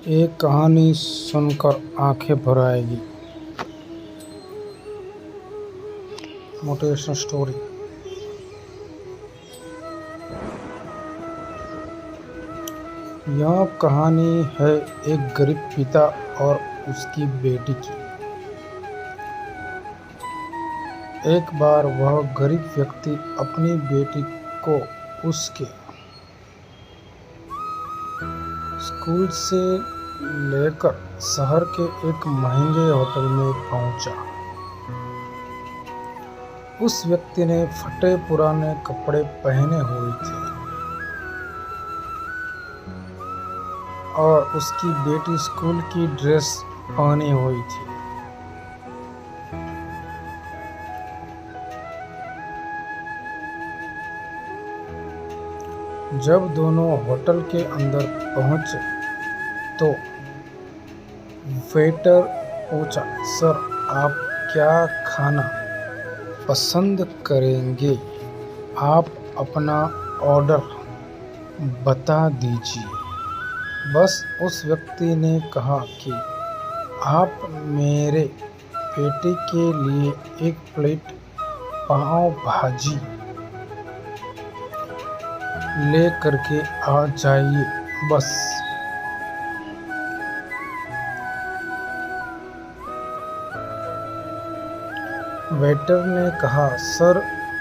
एक कहानी सुनकर आंखें भर आएगी। Motivational story. यह कहानी है एक गरीब पिता और उसकी बेटी की। एक बार वह गरीब व्यक्ति अपनी बेटी को उसके स्कूल से लेकर शहर के एक महंगे होटल में पहुंचा। उस व्यक्ति ने फटे पुराने कपड़े पहने हुए थे और उसकी बेटी स्कूल की ड्रेस पहनी हुई थी। जब दोनों होटल के अंदर पहुंचे तो वेटर पूछा, सर आप क्या खाना पसंद करेंगे? आप अपना ऑर्डर बता दीजिए। बस उस व्यक्ति ने कहा कि आप मेरे बेटे के लिए एक प्लेट पाव भाजी ले करके आ जाइए बस। वेटर ने कहा, सर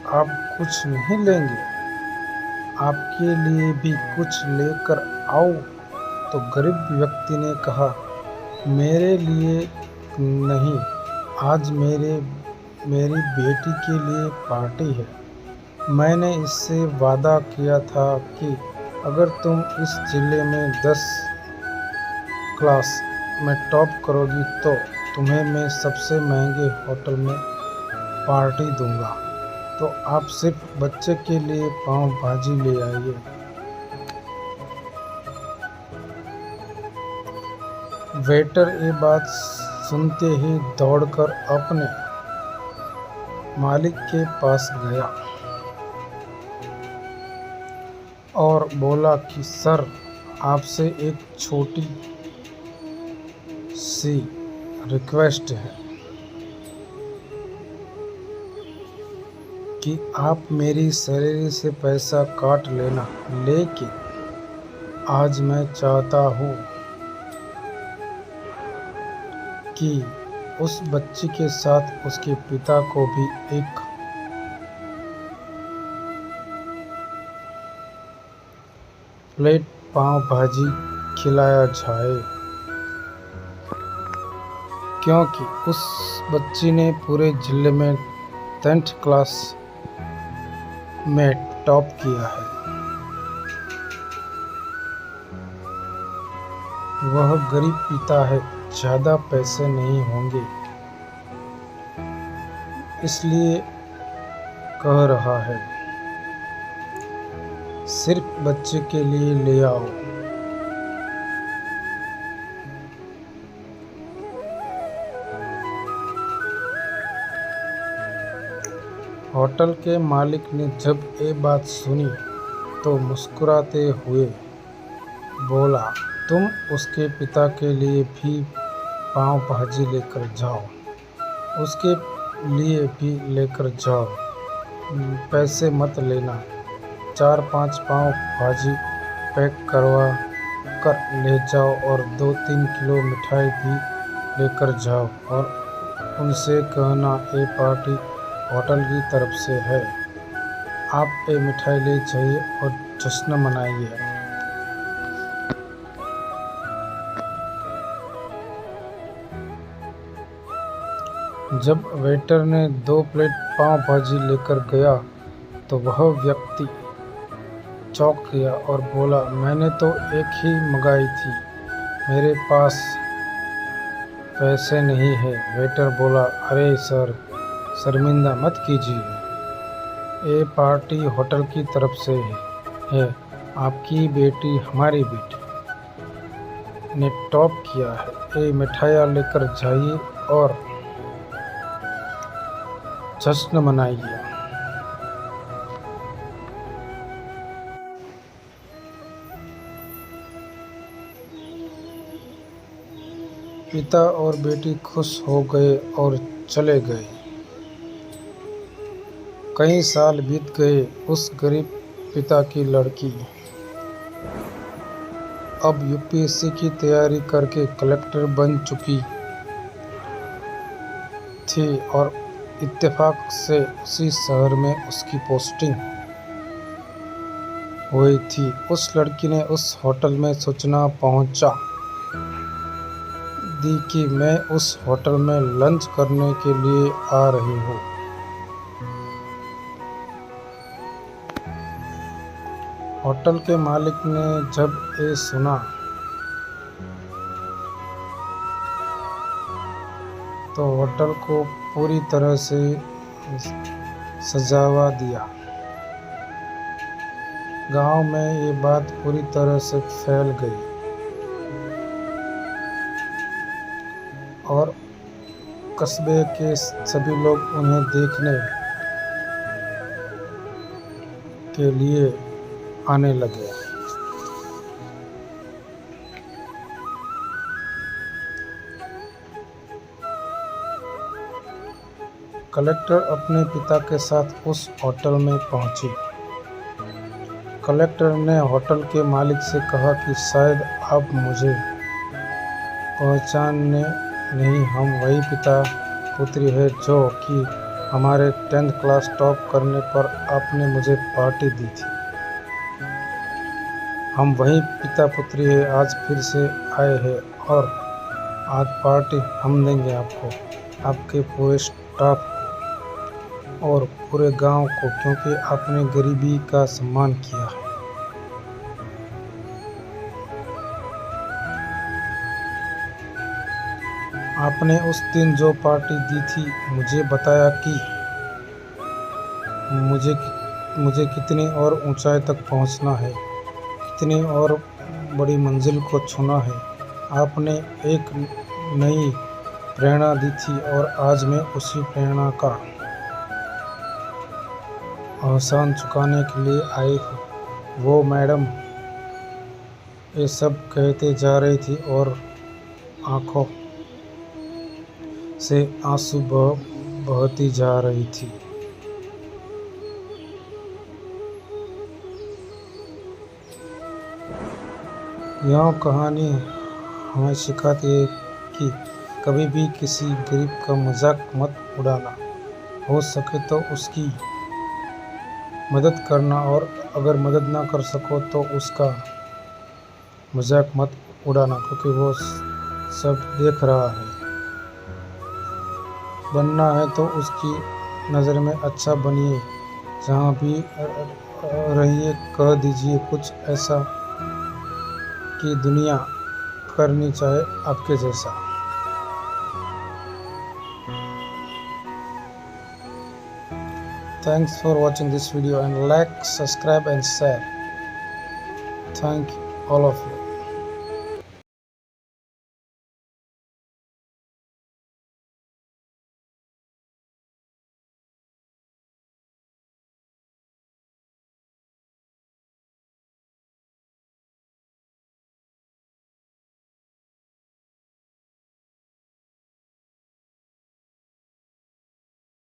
आप कुछ नहीं लेंगे? आपके लिए भी कुछ लेकर आओ? तो गरीब व्यक्ति ने कहा, मेरे लिए नहीं, आज मेरी बेटी के लिए पार्टी है। मैंने इससे वादा किया था कि अगर तुम इस जिले में 10 क्लास में टॉप करोगी तो तुम्हें मैं सबसे महंगे होटल में पार्टी दूंगा। तो आप सिर्फ बच्चे के लिए पाव भाजी ले आइए। वेटर ये बात सुनते ही दौड़कर अपने मालिक के पास गया और बोला कि सर आपसे एक छोटी सी रिक्वेस्ट है कि आप मेरी सैलरी से पैसा काट लेना, लेकिन आज मैं चाहता हूँ कि उस बच्ची के साथ उसके पिता को भी एक प्लेट पाव भाजी खिलाया जाए, क्योंकि उस बच्ची ने पूरे जिले में 10th क्लास में टॉप किया है। वह गरीब पिता है, ज़्यादा पैसे नहीं होंगे, इसलिए कह रहा है सिर्फ बच्चे के लिए ले आओ। होटल के मालिक ने जब ये बात सुनी तो मुस्कुराते हुए बोला, तुम उसके पिता के लिए भी पाव भाजी लेकर जाओ, उसके लिए भी लेकर जाओ, पैसे मत लेना। 4-5 पाव भाजी पैक करवा कर ले जाओ और 2-3 किलो मिठाई भी लेकर जाओ और उनसे कहना ये पार्टी होटल की तरफ से है, आप ये मिठाई ले जाइए और जश्न मनाइए। जब वेटर ने 2 प्लेट पाव भाजी लेकर गया तो वह व्यक्ति चौंक गया और बोला, मैंने तो एक ही मंगाई थी, मेरे पास पैसे नहीं है। वेटर बोला, अरे सर शर्मिंदा मत कीजिए, ये पार्टी होटल की तरफ से है, आपकी बेटी हमारी बेटी ने टॉप किया है, ये मिठाइयाँ लेकर जाइए और जश्न मनाइए। पिता और बेटी खुश हो गए और चले गए। कई साल बीत गए। उस गरीब पिता की लड़की अब यूपीएससी की तैयारी करके कलेक्टर बन चुकी थी और इत्तेफाक से उसी शहर में उसकी पोस्टिंग हुई थी। उस लड़की ने उस होटल में सूचना पहुंचा दी कि मैं उस होटल में लंच करने के लिए आ रही हूँ। होटल के मालिक ने जब ये सुना तो होटल को पूरी तरह से सजावा दिया। गांव में ये बात पूरी तरह से फैल गई और कस्बे के सभी लोग उन्हें देखने के लिए आने लगे। कलेक्टर अपने पिता के साथ उस होटल में पहुंची। कलेक्टर ने होटल के मालिक से कहा कि शायद आप मुझे पहचाने नहीं, हम वही पिता पुत्री है जो कि हमारे 10th क्लास टॉप करने पर आपने मुझे पार्टी दी थी। हम वही पिता पुत्री है, आज फिर से आए हैं और आज पार्टी हम देंगे आपको, आपके पूरे स्टाफ और पूरे गांव को, क्योंकि आपने गरीबी का सम्मान किया है। आपने उस दिन जो पार्टी दी थी, मुझे बताया कि मुझे कितनी और ऊंचाई तक पहुंचना है, कितनी और बड़ी मंजिल को छूना है। आपने एक नई प्रेरणा दी थी और आज मैं उसी प्रेरणा का एहसान चुकाने के लिए आई हूँ। वो मैडम ये सब कहते जा रही थी और आंखों से आंसू बहती जा रही थी। यह कहानी हमें सिखाती है कि कभी भी किसी गरीब का मजाक मत उड़ाना, हो सके तो उसकी मदद करना, और अगर मदद ना कर सको तो उसका मजाक मत उड़ाना, क्योंकि वो सब देख रहा है। बनना है तो उसकी नज़र में अच्छा बनिए, जहाँ भी रहिए कह दीजिए कुछ ऐसा कि दुनिया करनी चाहे आपके जैसा। Thanks for watching this video and like, subscribe and share. Thank all of you.